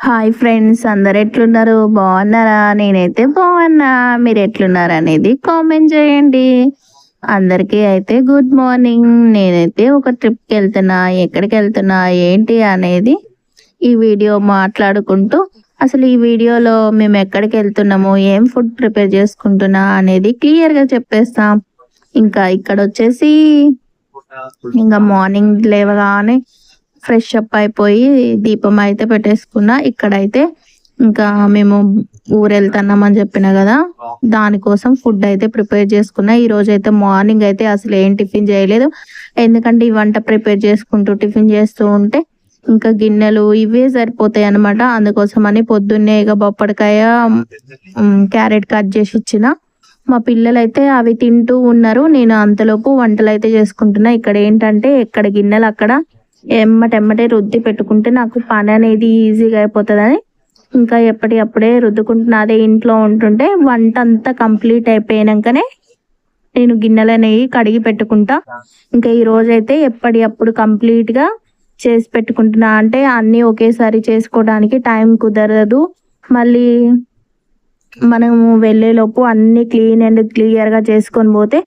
Hi friends, అందరు ఎట్లున్నారు? బాగున్నారా? నేనైతే బాగున్నా. మీరు ఎట్లున్నారు అనేది కామెంట్ చేయండి. అందరికీ అయితే గుడ్ మార్నింగ్. నేనైతే ఒక ట్రిప్కి వెళ్తున్నా. ఎక్కడికి వెళ్తున్నా ఏంటి అనేది ఈ వీడియో మాట్లాడుకుంటూ, అసలు ఈ వీడియోలో మేము ఎక్కడికి వెళ్తున్నాము, ఏం ఫుడ్ ప్రిపేర్ చేసుకుంటున్నా అనేది క్లియర్గా చెప్పేస్తాం. ఇంకా ఇక్కడ వచ్చేసి ఇంకా మార్నింగ్ లేవగానే ఫ్రెష్ అప్ అయిపోయి దీపం అయితే పెట్టేసుకున్నా. ఇక్కడైతే ఇంకా మేము ఊరు వెళ్తున్నామని చెప్పిన కదా, దానికోసం ఫుడ్ అయితే ప్రిపేర్ చేసుకున్నా. ఈ రోజు అయితే మార్నింగ్ అయితే అసలు ఏం టిఫిన్ చేయలేదు, ఎందుకంటే ఈ వంట ప్రిపేర్ చేసుకుంటూ టిఫిన్ చేస్తూ ఉంటే ఇంకా గిన్నెలు ఇవే సరిపోతాయి అనమాట. అందుకోసం అని పొద్దున్నే ఇక బొప్పడికాయ క్యారెట్ కట్ చేసి ఇచ్చిన. మా పిల్లలు అయితే అవి తింటూ ఉన్నారు. నేను అంతలోపు వంటలు అయితే చేసుకుంటున్నా. ఇక్కడ ఏంటంటే ఎక్కడ గిన్నెలు అక్కడ ఎమ్మటెమ్మటే రుద్ది పెట్టుకుంటే నాకు పని అనేది ఈజీగా అయిపోతుందని ఇంకా ఎప్పటికప్పుడే రుద్దుకుంటున్నా. అదే ఇంట్లో ఉంటుంటే వంట అంతా కంప్లీట్ అయిపోయాకనే నేను గిన్నెలు అనేవి కడిగి పెట్టుకుంటా. ఇంకా ఈ రోజైతే ఎప్పటికప్పుడు కంప్లీట్గా చేసి పెట్టుకుంటున్నా. అంటే అన్నీ ఒకేసారి చేసుకోవడానికి టైం కుదరదు. మళ్ళీ మనము వెళ్ళేలోపు అన్నీ క్లీన్ అండ్ క్లియర్గా చేసుకొని పోతే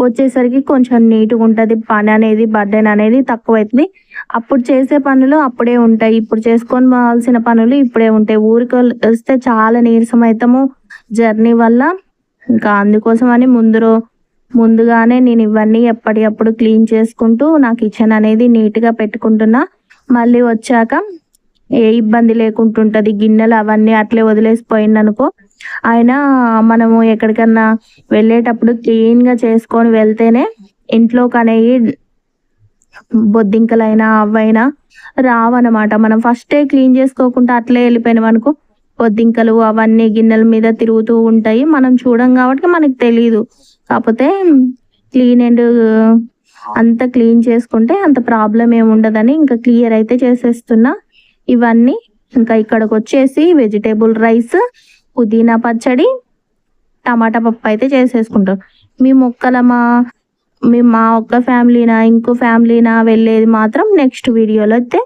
వచ్చేసరికి కొంచెం నీట్గా ఉంటుంది. పని అనేది బర్డెన్ అనేది తక్కువ అవుతుంది. అప్పుడు చేసే పనులు అప్పుడే ఉంటాయి, ఇప్పుడు చేసుకోవాల్సిన పనులు ఇప్పుడే ఉంటాయి. ఊరికి వస్తే చాలా నీరసం అవుతాము జర్నీ వల్ల. ఇంకా అందుకోసం అని ముందుగానే నేను ఇవన్నీ ఎప్పటికప్పుడు క్లీన్ చేసుకుంటూ నా కిచెన్ అనేది నీట్గా పెట్టుకుంటున్నా. మళ్ళీ వచ్చాక ఏ ఇబ్బంది లేకుంటుంటుంది. గిన్నెలు అవన్నీ అట్లే వదిలేసిపోయిందనుకో, అయినా మనము ఎక్కడికన్నా వెళ్ళేటప్పుడు క్లీన్గా చేసుకొని వెళ్తేనే ఇంట్లోకి అనేవి బొద్దింకలైనా అవైనా రావన్నమాట. మనం ఫస్టే క్లీన్ చేసుకోకుండా అట్లే వెళ్ళిపోయినాం అనుకో, బొద్దింకలు అవన్నీ గిన్నెల మీద తిరుగుతూ ఉంటాయి. మనం చూడం కాబట్టి మనకు తెలియదు. కాకపోతే క్లీన్ అండ్ అంత క్లీన్ చేసుకుంటే అంత ప్రాబ్లం ఏమి ఉండదని ఇంకా క్లియర్ అయితే చేసేస్తున్నా ఇవన్నీ. ఇంకా ఇక్కడికి వచ్చేసి వెజిటేబుల్ రైస్, పుదీనా పచ్చడి, టమాటా పప్పు అయితే చేసేసుకుంటాం. మేము మా ఒక్క ఫ్యామిలీనా ఇంకో ఫ్యామిలీనా వెళ్ళేది మాత్రం నెక్స్ట్ వీడియోలో అయితే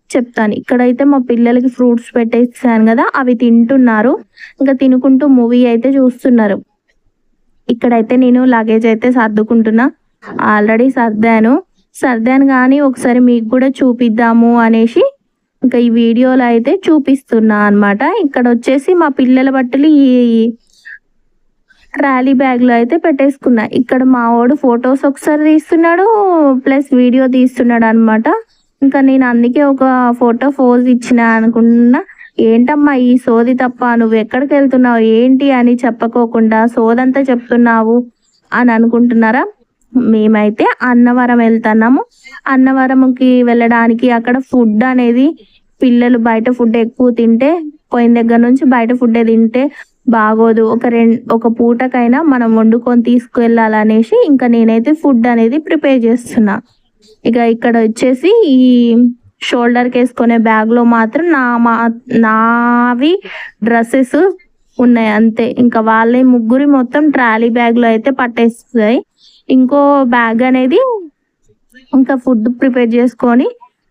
చెప్తాను. ఇక్కడైతే మా పిల్లలకి ఫ్రూట్స్ పెట్టేసాను కదా, అవి తింటున్నారు. ఇంకా తినుకుంటూ మూవీ అయితే చూస్తున్నారు. ఇక్కడైతే నేను లగేజ్ అయితే సర్దుకుంటున్నా. ఆల్రెడీ సర్దాను కానీ ఒకసారి మీకు కూడా చూపిద్దాము అనేసి ఇంకా ఈ వీడియోలో అయితే చూపిస్తున్నా అనమాట. ఇక్కడ వచ్చేసి మా పిల్లల బట్టలు ఈ ట్రాలీ బ్యాగ్లో అయితే పెట్టేసుకున్నా. ఇక్కడ మా వాడు ఫొటోస్ ఒకసారి తీస్తున్నాడు, ప్లస్ వీడియో తీస్తున్నాడు అనమాట. ఇంకా నేను అందుకే ఒక ఫోటో పోజ్ ఇచ్చిన అనుకున్నా. ఏంటమ్మా ఈ సోది తప్ప, నువ్వు ఎక్కడికి వెళ్తున్నావు ఏంటి అని చెప్పకోకుండా సోదంతా చెప్తున్నావు అని అనుకుంటున్నారా? మేమైతే అన్నవరం వెళ్తున్నాము. అన్నవరంకి వెళ్ళడానికి అక్కడ ఫుడ్ అనేది పిల్లలు బయట ఫుడ్ ఎక్కువ తింటే, పోయిన దగ్గర నుంచి బయట ఫుడ్ తింటే బాగోదు. ఒక పూటకైనా మనం వండుకొని తీసుకువెళ్ళాలనేసి ఇంకా నేనైతే ఫుడ్ అనేది ప్రిపేర్ చేస్తున్నా. ఇక ఇక్కడ వచ్చేసి ఈ షోల్డర్కి వేసుకునే బ్యాగ్లో మాత్రం నావి డ్రెస్సెస్ ఉన్నాయి అంతే. ఇంకా వాళ్ళే ముగ్గురి మొత్తం ట్రాలీ బ్యాగ్లో అయితే పట్టేస్తాయి. ఇంకో బ్యాగ్ అనేది ఇంకా ఫుడ్ ప్రిపేర్ చేసుకొని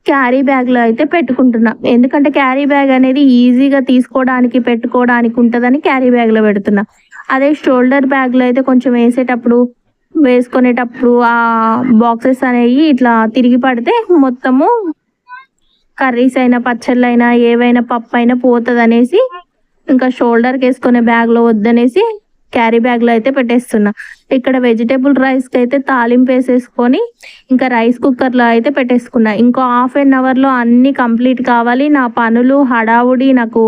క్యారీ బ్యాగ్లో అయితే పెట్టుకుంటున్నా. ఎందుకంటే క్యారీ బ్యాగ్ అనేది ఈజీగా తీసుకోవడానికి పెట్టుకోవడానికి ఉంటుందని క్యారీ బ్యాగ్లో పెడుతున్నా. అదే షోల్డర్ బ్యాగ్లో అయితే కొంచెం వేసుకునేటప్పుడు ఆ బాక్సెస్ అనేవి ఇట్లా తిరిగి పడితే మొత్తము కర్రీస్ అయినా పచ్చళ్ళు అయినా ఏవైనా పప్పు అయినా పోతుంది అనేసి ఇంకా షోల్డర్కి వేసుకునే బ్యాగ్లో వద్దనేసి క్యారీ బ్యాగ్లో అయితే పెట్టేస్తున్నా. ఇక్కడ వెజిటేబుల్ రైస్కి అయితే తాలింపు వేసేసుకొని ఇంకా రైస్ కుక్కర్లో అయితే పెట్టేసుకున్నా. ఇంకో ½ అన్నీ కంప్లీట్ కావాలి. నా పనులు హడావుడి, నాకు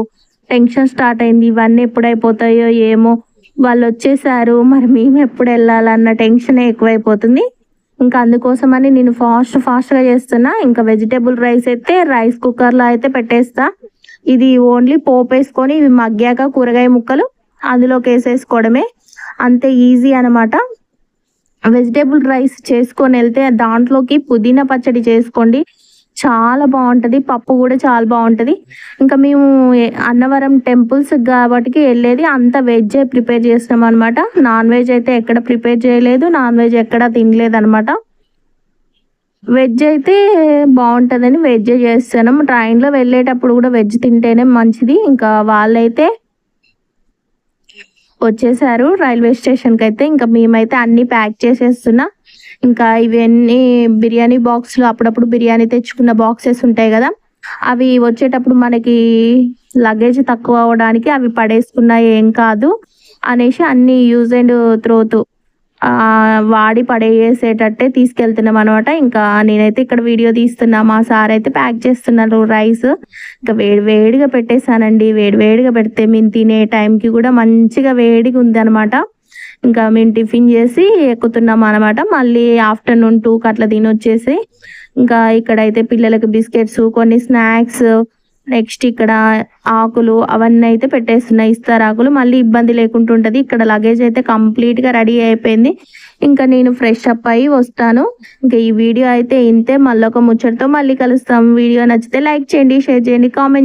టెన్షన్ స్టార్ట్ అయింది. ఇవన్నీ ఎప్పుడైపోతాయో ఏమో, వాళ్ళు వచ్చేసారు మరి మేము ఎప్పుడు వెళ్ళాలన్న టెన్షన్ ఎక్కువైపోతుంది. ఇంకా అందుకోసమని నేను ఫాస్ట్గా చేస్తున్నా. ఇంకా వెజిటేబుల్ రైస్ అయితే రైస్ కుక్కర్లో అయితే పెట్టేస్తా. ఇది ఓన్లీ పోపు వేసుకొని ఇవి మగ్గాక కూరగాయ ముక్కలు అందులోకి వేసేసుకోవడమే, అంతే ఈజీ అనమాట. వెజిటేబుల్ రైస్ చేసుకొని వెళ్తే దాంట్లోకి పుదీనా పచ్చడి చేసుకోండి, చాలా బాగుంటుంది. పప్పు కూడా చాలా బాగుంటుంది. ఇంకా మేము అన్నవరం టెంపుల్స్ కాబట్టి వెళ్ళేది అంత వెజ్ ప్రిపేర్ చేస్తాం అనమాట. నాన్ వెజ్ అయితే ఎక్కడ ప్రిపేర్ చేయలేదు, నాన్ వెజ్ ఎక్కడ తినలేదు అనమాట. వెజ్ అయితే బాగుంటుందని వెజ్ చేస్తాను. ట్రైన్లో వెళ్ళేటప్పుడు కూడా వెజ్ తింటేనే మంచిది. ఇంకా వాళ్ళైతే వచ్చేసారు రైల్వే స్టేషన్కి అయితే. ఇంకా మేమైతే అన్నీ ప్యాక్ చేసేస్తున్నా. ఇంకా ఇవన్నీ బిర్యానీ బాక్స్లు, అప్పుడప్పుడు బిర్యానీ తెచ్చుకున్న బాక్సెస్ ఉంటాయి కదా, అవి వచ్చేటప్పుడు మనకి లగేజ్ తక్కువ అవ్వడానికి అవి పడేసుకున్నా ఏం కాదు అనేసి అన్ని యూజ్ అండ్ త్రోతు వాడి పడేసేటట్టే తీసుకెళ్తున్నాం అనమాట. ఇంకా నేనైతే ఇక్కడ వీడియో తీస్తున్నా, మా సార్ అయితే ప్యాక్ చేస్తున్నారు రైస్. ఇంకా వేడి వేడిగా పెట్టేశానండి. వేడి వేడిగా పెడితే మేము తినే టైంకి కూడా మంచిగా వేడిగా ఉంది అనమాట. ఇంకా మేము టిఫిన్ చేసి ఎక్కుతున్నాం అనమాట. మళ్ళీ ఆఫ్టర్నూన్ 2కి అట్లా తినొచ్చేసి ఇంకా ఇక్కడైతే పిల్లలకి బిస్కెట్స్, కొన్ని స్నాక్స్, నెక్స్ట్ ఇక్కడ ఆకులు అవన్నీ అయితే పెట్టేస్తున్నాయి, ఇస్తారాకులు. మళ్ళీ ఇబ్బంది లేకుండా ఉంటుంది. ఇక్కడ లగేజ్ అయితే కంప్లీట్గా రెడీ అయిపోయింది. ఇంకా నేను ఫ్రెష్ అప్ అయ్యి వస్తాను. ఇంకా ఈ వీడియో అయితే ఇంతే. మళ్ళీ ఒక ముచ్చటతో మళ్ళీ కలుస్తాం. వీడియో నచ్చితే లైక్ చేయండి, షేర్ చేయండి, కామెంట్